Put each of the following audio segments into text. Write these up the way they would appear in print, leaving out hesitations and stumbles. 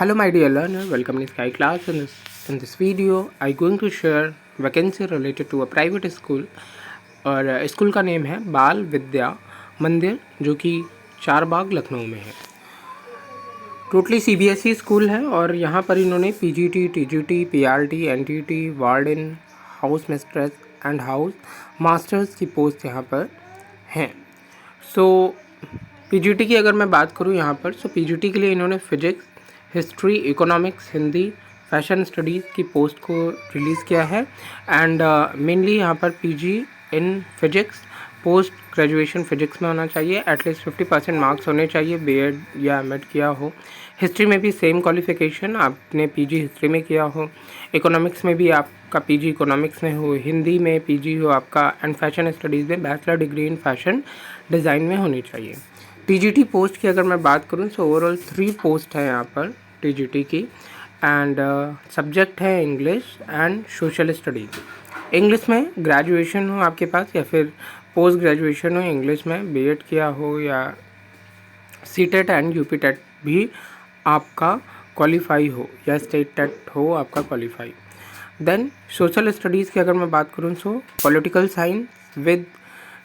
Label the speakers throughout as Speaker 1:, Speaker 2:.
Speaker 1: Hello my dear learner, welcome in Sky class. In this video, I'm going to share vacancy related to a private school और school का name है बाल विद्या मंदिर जो कि चारबाग लखनऊ में है। टोटली सीबीएसई स्कूल है और यहाँ पर इन्होंने PGT, TGT, PRT, NTT, warden, house mistress and house masters की पोस्ट यहाँ पर हैं। सो पीजीटी की अगर मैं बात करूँ यहाँ पर, सो पीजीटी के लिए इन्होंने physics, history, economics, Hindi, fashion studies की पोस्ट को रिलीज़ किया है एंड मेनली यहाँ पर PG in physics, post graduation physics में होना चाहिए, एटलीस्ट 50% मार्क्स होने चाहिए, बीएड या एमएड किया हो। हिस्ट्री में भी सेम क्वालिफिकेशन, आपने पीजी हिस्ट्री में किया हो। इकोनॉमिक्स में भी आपका पीजी इकोनॉमिक्स में हो, हिंदी में पीजी हो आपका, एंड फैशन स्टडीज़ में bachelor degree in fashion design में होनी चाहिए। टीजीटी पोस्ट की अगर मैं बात करूं तो ओवरऑल 3 पोस्ट है यहाँ पर टीजीटी की एंड सब्जेक्ट है English and social studies. English में ग्रेजुएशन हो आपके पास या फिर पोस्ट ग्रेजुएशन हो, इंग्लिश में बीएड किया हो या सीटेट एंड यूपी टेट भी आपका क्वालिफाई हो या स्टेट टेट हो आपका क्वालिफाई। देन सोशल स्टडीज़ की अगर मैं बात करूँ तो political science with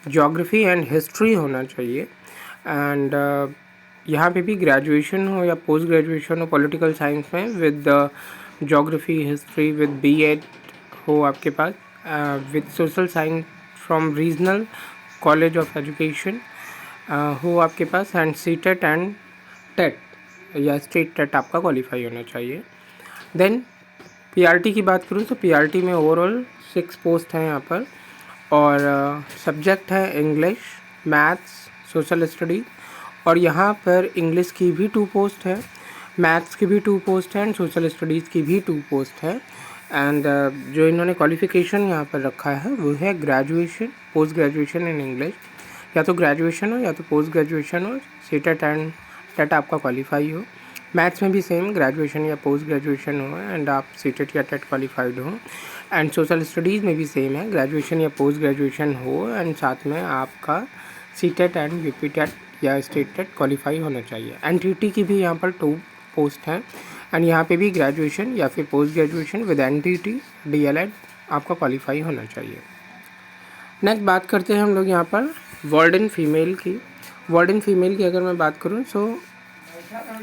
Speaker 1: geography and history होना चाहिए एंड यहाँ पे भी ग्रेजुएशन हो या पोस्ट ग्रेजुएशन हो पॉलिटिकल साइंस में with geography history with BEd हो आपके पास, with social science from regional college of education हो आपके पास, एंड सीटेट एंड टेट या स्टेट टेट आपका क्वालिफाई होना चाहिए। देन पीआरटी की बात करूँ तो पीआरटी में ओवरऑल 6 पोस्ट हैं यहाँ पर और सब्जेक्ट है इंग्लिश, मैथ्स, सोशल स्टडी और यहाँ पर इंग्लिश की भी 2 पोस्ट है, मैथ्स की भी 2 पोस्ट है एंड सोशल स्टडीज़ की भी 2 पोस्ट है। एंड जो इन्होंने क्वालिफ़िकेशन यहाँ पर रखा है वो है graduation, post graduation in English, या तो ग्रेजुएशन हो या तो पोस्ट ग्रेजुएशन हो, सीटेट एंड टेट आपका क्वालिफाई हो। मैथ्स में भी सेम ग्रेजुएशन या पोस्ट ग्रेजुएशन हो एंड आप सीटेट या टेट क्वालिफाइड हो, एंड सोशल स्टडीज़ में भी सेम है, ग्रेजुएशन या पोस्ट ग्रेजुएशन हो एंड साथ में आपका सीटेट एंड यूपी टेट या स्टेट टेट क्वालिफाई होना चाहिए। एनटीटी की भी यहाँ पर 2 पोस्ट हैं एंड यहाँ पे भी ग्रेजुएशन या फिर post graduation with NTT DElEd आपका क्वालिफाई होना चाहिए। नेक्स्ट बात करते हैं हम लोग यहाँ पर वार्डन फीमेल की। वार्डन फीमेल की अगर मैं बात करूँ तो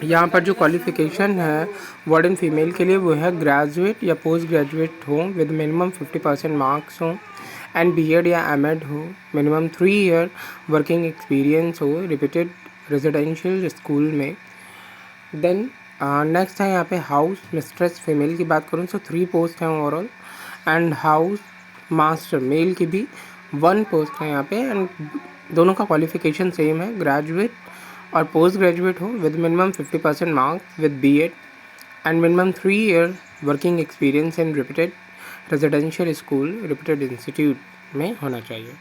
Speaker 1: यहाँ पर जो क्वालिफ़िकेशन है वार्डन फीमेल के लिए वो है ग्रेजुएट या पोस्ट ग्रेजुएट हो विद मिनिमम 50% मार्क्स हो एंड बीएड या एमएड हो, मिनिमम 3 ईयर वर्किंग एक्सपीरियंस हो रिपीटेड रेजिडेंशियल स्कूल में। देन नेक्स्ट है यहाँ पे हाउस मिस्ट्रेस फीमेल की बात करूँ तो 3 पोस्ट हैं overall and house master male की भी 1 पोस्ट है यहाँ पे एंड दोनों का क्वालिफ़िकेशन सेम है, ग्रेजुएट और पोस्ट ग्रेजुएट हो with minimum 50% marks with BEd and minimum 3 year working experience in repeated residential school repeated institute में होना चाहिए।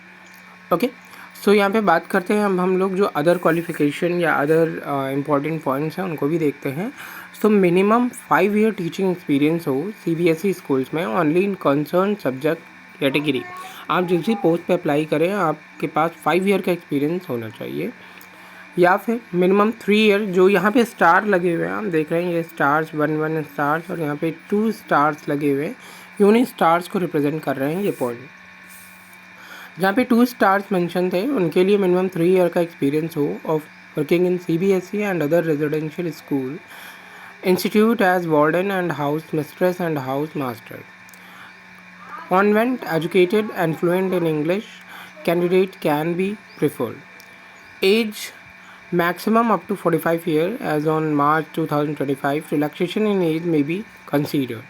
Speaker 1: ओके, सो यहाँ पे बात करते हैं हम लोग जो अदर क्वालिफ़िकेशन या अदर इम्पॉर्टेंट पॉइंट्स हैं उनको भी देखते हैं। So minimum 5 year teaching experience हो सीबीएसई स्कूल्स में only in concern subject category. आप जिस भी पोस्ट पे अप्लाई करें आपके पास 5 ईयर का एक्सपीरियंस होना चाहिए, या फिर मिनिमम 3 ईयर। जो यहाँ पे स्टार लगे हुए हैं आप देख रहे हैं, ये स्टार्स 1 स्टार्स और यहाँ पे 2 स्टार्स लगे हुए हैं, ये उन्हीं स्टार्स को रिप्रेजेंट कर रहे हैं। ये पॉइंट जहाँ पे 2 स्टार्स मेंशन थे उनके लिए मिनिमम 3 ईयर का एक्सपीरियंस हो of working in CBSE and other residential school institute as warden and house mistress and house master, convent educated and fluent in English candidate can be preferred. As maximum up to 45 years as on March 2025. Relaxation in age may be considered.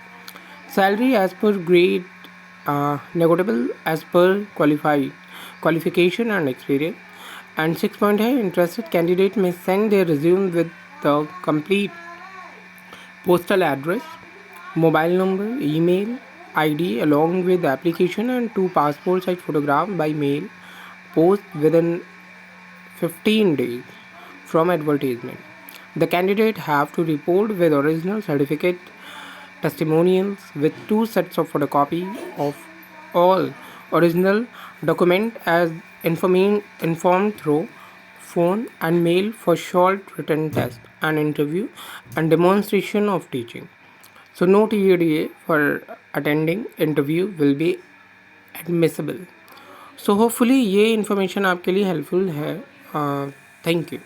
Speaker 1: Salary as per grade negotiable as per qualification and experience. And 6 point है, interested candidate may send their resume with the complete postal address, mobile number, email ID along with application and 2 passport size photograph by mail post within 15 days from advertisement. The candidate have to report with original certificate testimonials with 2 sets of photocopy of all original document as informed through phone and mail for short written test an interview and demonstration of teaching. So no TADA for attending interview will be admissible. So hopefully ये information आपके लिए helpful है. Thank you.